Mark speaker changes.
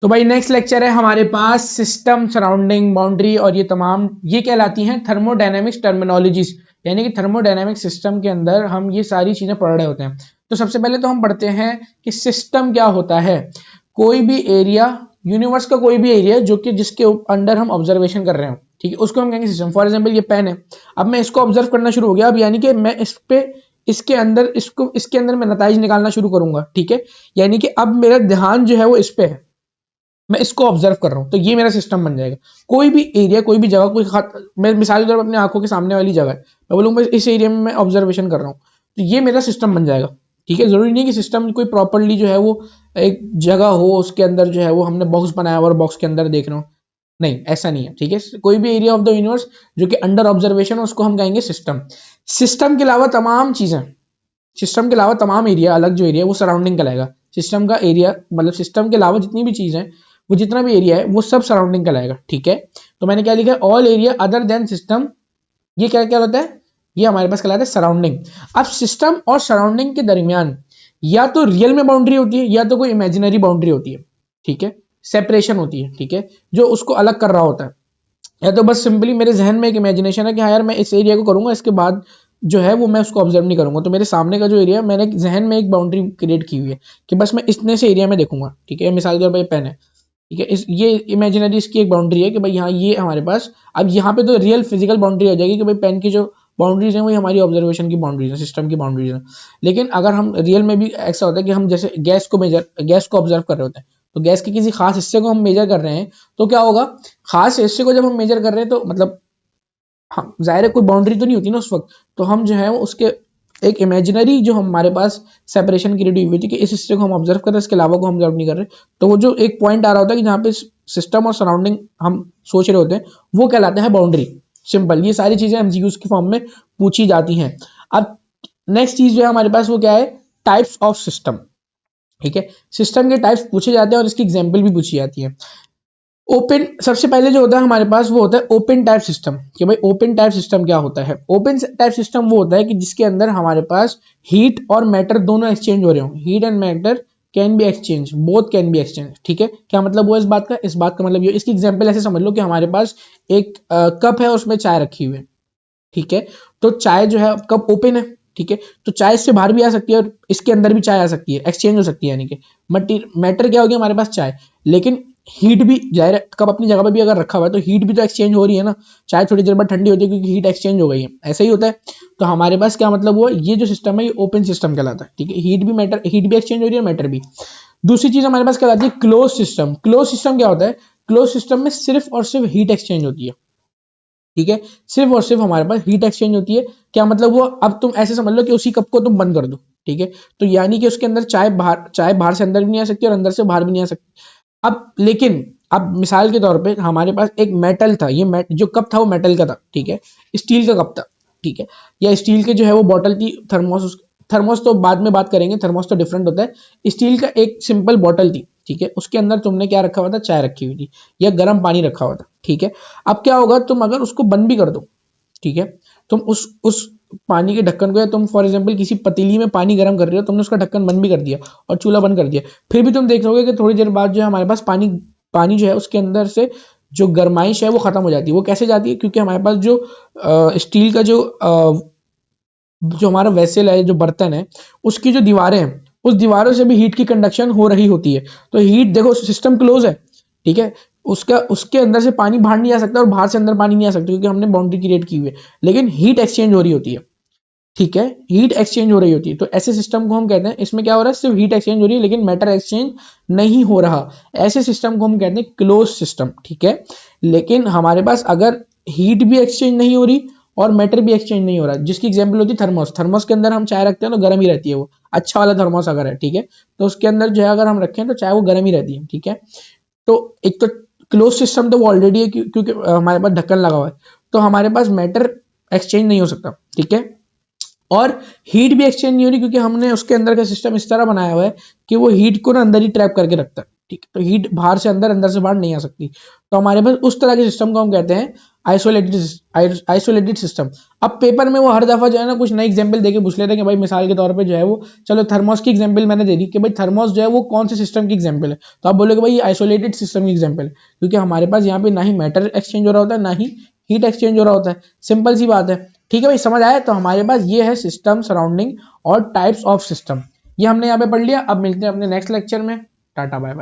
Speaker 1: तो भाई next lecture है हमारे पास सिस्टम, सराउंडिंग, बाउंड्री और ये तमाम ये कहलाती हैं थर्मोडायनेमिक्स टर्मिनोलॉजीज, यानी कि थर्मोडायनेमिक सिस्टम के अंदर हम ये सारी चीजें पढ़ रहे होते हैं। तो सबसे पहले तो हम पढ़ते हैं कि सिस्टम क्या होता है। कोई भी एरिया, यूनिवर्स का कोई भी एरिया जो कि जिसके अंडर हम ऑब्जर्वेशन कर रहे हो, ठीक है, उसको हम कहेंगे सिस्टम। फॉर एग्जाम्पल ये पेन है, अब मैं इसको ऑब्जर्व करना शुरू हो गया, अब यानी कि मैं इस पे इसके अंदर इसके अंदर मैं नताइज निकालना शुरू करूंगा, ठीक है, यानी कि अब मेरा ध्यान जो है वो इस पे है, मैं इसको ऑब्जर्व कर रहा हूं, तो ये मेरा सिस्टम बन जाएगा। कोई भी एरिया, कोई भी जगह, मैं मिसाल के तौर पर अपनी आंखों के सामने वाली जगह है, मैं बोलूंगा इस एरिया में मैं ऑब्जर्वेशन कर रहा हूं, तो ये मेरा सिस्टम बन जाएगा। ठीक है, जरूरी नहीं कि सिस्टम कोई प्रॉपरली जो है वो एक जगह हो, उसके अंदर जो है वो हमने बॉक्स बनाया हुआ और बॉक्स के अंदर देख रहा हूँ, नहीं ऐसा नहीं है। ठीक है, कोई भी एरिया ऑफ द यूनिवर्स जो कि अंडर ऑब्जर्वेशन है उसको हम कहेंगे सिस्टम। सिस्टम के अलावा तमाम चीजें, सिस्टम के अलावा तमाम एरिया, अलग जो एरिया है वो सराउंडिंग कहलाएगा। सिस्टम का एरिया मतलब सिस्टम के अलावा जितनी भी चीज है, वो जितना भी एरिया है वो सब सराउंडिंग कहलाएगा। ठीक है, तो मैंने क्या लिखा है, all area other than system, ये क्या क्या होता है, ये हमारे पास कहलाता है सराउंडिंग। अब सिस्टम और सराउंडिंग के दरमियान या तो रियल में बाउंड्री होती है या तो कोई इमेजिनरी बाउंड्री होती है। ठीक है, सेपरेशन होती है, ठीक है, जो उसको अलग कर रहा होता है। या तो बस सिंपली मेरे जहन में एक इमेजिनेशन है कि हाँ यार मैं इस एरिया को करूंगा, इसके बाद जो है वो मैं उसको ऑब्जर्व नहीं करूंगा, तो मेरे सामने का जो एरिया है मैंने जहन में एक बाउंड्री क्रिएट की हुई है कि बस मैं इतने से एरिया में देखूंगा। ठीक है, मिसाल के तौर पर ये पेन है, ठीक है, इस ये इमेजिनरी इसकी एक बाउंड्री है कि भाई यहाँ ये हमारे पास, अब यहाँ पे तो रियल फिजिकल बाउंड्री हो जाएगी कि भाई पेन की जो बाउंड्रीज हैं वही हमारी ऑब्जर्वेशन की बाउंड्रीज है, सिस्टम की बाउंड्रीज हैं। लेकिन अगर हम रियल में भी ऐसा होता है कि हम जैसे गैस को ऑब्जर्व कर रहे होते हैं, तो गैस के किसी खास हिस्से को हम मेजर कर रहे हैं, तो क्या होगा, खास हिस्से को जब हम मेजर कर रहे हैं तो मतलब हाँ जाहिर है कोई बाउंड्री तो नहीं होती ना उस वक्त, तो हम जो है उसके एक इमेजिनरी जो हमारे पास सेपरेशन क्रिएट हुई थी कि इस हिस्से को हम ऑब्जर्व कर रहे हैं, इसके अलावा को हम ऑब्जर्व नहीं कर रहे, तो वो जो एक पॉइंट आ रहा होता है कि जहाँ पे सिस्टम और सराउंडिंग हम सोच रहे होते हैं, वो कहलाता है बाउंड्री। सिंपल, ये सारी चीजें एमसीक्यूज की फॉर्म में पूछी जाती हैं। अब नेक्स्ट चीज जो है हमारे पास वो क्या है, टाइप्स ऑफ सिस्टम। ठीक है, सिस्टम के टाइप्स पूछे जाते हैं और इसकी एग्जाम्पल भी पूछी जाती है। ओपन, सबसे पहले जो होता है हमारे पास वो होता है ओपन टाइप सिस्टम। कि भाई ओपन टाइप सिस्टम क्या होता है, ओपन टाइप सिस्टम वो होता है कि जिसके अंदर हमारे पास हीट और मैटर दोनों एक्सचेंज हो रहे हो, heat and matter can be exchange, both can be exchange. ठीक है, क्या मतलब हुआ इस बात का, इस बात का मतलब ये, इसकी एग्जांपल ऐसे समझ लो कि हमारे पास एक कप है, उसमें चाय रखी हुई है। ठीक है, तो चाय जो है कप ओपन है, ठीक है, तो चाय इससे बाहर भी आ सकती है और इसके अंदर भी चाय आ सकती है, एक्सचेंज हो सकती है, यानी कि मैटर क्या होगी हमारे पास चाय, लेकिन हीट भी जाहिर है कप अपनी जगह पे भी अगर रखा हुआ है तो हीट भी तो एक्सचेंज हो रही है ना, चाय थोड़ी देर बाद ठंडी होती है क्योंकि हीट एक्सचेंज हो गई है, ऐसा ही होता है। तो हमारे पास क्या मतलब हुआ, ये जो सिस्टम है ये ओपन सिस्टम कहलाता है। ठीक है, हीट भी एक्सचेंज हो रही है, मैटर भी। दूसरी चीज हमारे पास कहलाती है क्लोज सिस्टम। क्लोज सिस्टम क्या होता है, क्लोज सिस्टम में सिर्फ और सिर्फ हीट एक्सचेंज होती है। ठीक है, सिर्फ और सिर्फ हमारे पास हीट एक्सचेंज होती है। क्या मतलब वो, अब तुम ऐसे समझ लो कि उसी कप को तुम बंद कर दो, ठीक है, तो यानी कि उसके अंदर चाय बाहर से अंदर भी नहीं आ सकती और अंदर से बाहर भी नहीं आ सकती। अब लेकिन अब मिसाल के तौर पे हमारे पास एक मेटल था, जो कप था वो मेटल का था, ठीक है, स्टील का कप था, ठीक है, या स्टील के जो है वो बॉटल थी, थर्मोस तो बाद में बात करेंगे, थर्मोस तो डिफरेंट होता है। स्टील का एक सिंपल बॉटल थी, ठीक है, उसके अंदर तुमने क्या रखा हुआ था, चाय रखी हुई थी या गर्म पानी रखा हुआ था। ठीक है, अब क्या होगा, तुम अगर उसको बंद भी कर दो, ठीक है, तुम उस पानी के ढक्कन को, या तुम फॉर एग्जांपल किसी पतीली में पानी गर्म कर रहे हो, तुमने उसका ढक्कन बंद भी कर दिया और चूल्हा बंद कर दिया, फिर भी तुम देख रहोगे कि थोड़ी देर बाद जो है हमारे पास पानी जो है उसके अंदर से जो गर्माइश है वो खत्म हो जाती है। वो कैसे जाती है, क्योंकि हमारे पास जो स्टील का जो हमारा वेसल है, जो बर्तन है, उसकी जो दीवारें हैं, उस दीवारों से भी हीट की कंडक्शन हो रही होती है। तो हीट देखो, सिस्टम क्लोज है, ठीक है, उसके अंदर से पानी बाहर नहीं आ सकता और बाहर से अंदर पानी नहीं आ सकता क्योंकि हमने बाउंड्री क्रिएट की हुई है, लेकिन हीट एक्सचेंज हो रही होती है। ठीक है, हीट एक्सचेंज हो रही होती है, तो ऐसे सिस्टम को हम कहते हैं, इसमें क्या हो रहा है, सिर्फ हीट एक्सचेंज हो रही है लेकिन मैटर एक्सचेंज नहीं हो रहा, ऐसे सिस्टम को हम कहते हैं क्लोज सिस्टम। ठीक है, लेकिन हमारे पास अगर हीट भी एक्सचेंज नहीं हो रही और मैटर भी एक्सचेंज नहीं हो रहा, जिसकी एग्जांपल होती है थर्मोस। थर्मोस के अंदर हम चाय रखते हैं तो गर्म ही रहती है, वो अच्छा वाला थर्मोस अगर है, ठीक है, तो उसके अंदर जो है अगर हम रखें तो चाय वो गर्म ही रहती है। ठीक है, तो एक तो क्लोज सिस्टम तो वो ऑलरेडी है क्योंकि हमारे पास ढक्कन लगा हुआ है, तो हमारे पास मैटर एक्सचेंज नहीं हो सकता। ठीक है, और हीट भी एक्सचेंज नहीं हो रही क्योंकि हमने उसके अंदर का सिस्टम इस तरह बनाया हुआ है कि वो हीट को ना अंदर ही ट्रैप करके रखता है। ठीक है, तो हीट बाहर से अंदर, अंदर से बाहर नहीं आ सकती। तो हमारे पास उस तरह के सिस्टम को हम कहते हैं आइसोलेटेड सिस्टम। अब पेपर में वो हर दफा जो है ना कुछ नई एग्जांपल देके पूछ लेते हैं कि भाई मिसाल के तौर पे जो है वो, चलो थर्मोस की एग्जांपल मैंने दे दी कि भाई थर्मोस जो है वो कौन से सिस्टम की एग्जांपल है, तो आप बोलोगे भाई ये आइसोलेटेड सिस्टम की एग्जांपल है, क्योंकि हमारे पास यहाँ पे ना ही मैटर एक्सचेंज हो रहा होता है, ना ही हीट एक्सचेंज हो रहा होता है। सिंपल सी बात है। ठीक है भाई, समझ आया? तो हमारे पास ये है सिस्टम, सराउंडिंग और टाइप्स ऑफ सिस्टम, ये हमने यहाँ पे पढ़ लिया। अब मिलते हैं अपने नेक्स्ट लेक्चर में। Tata bye bye.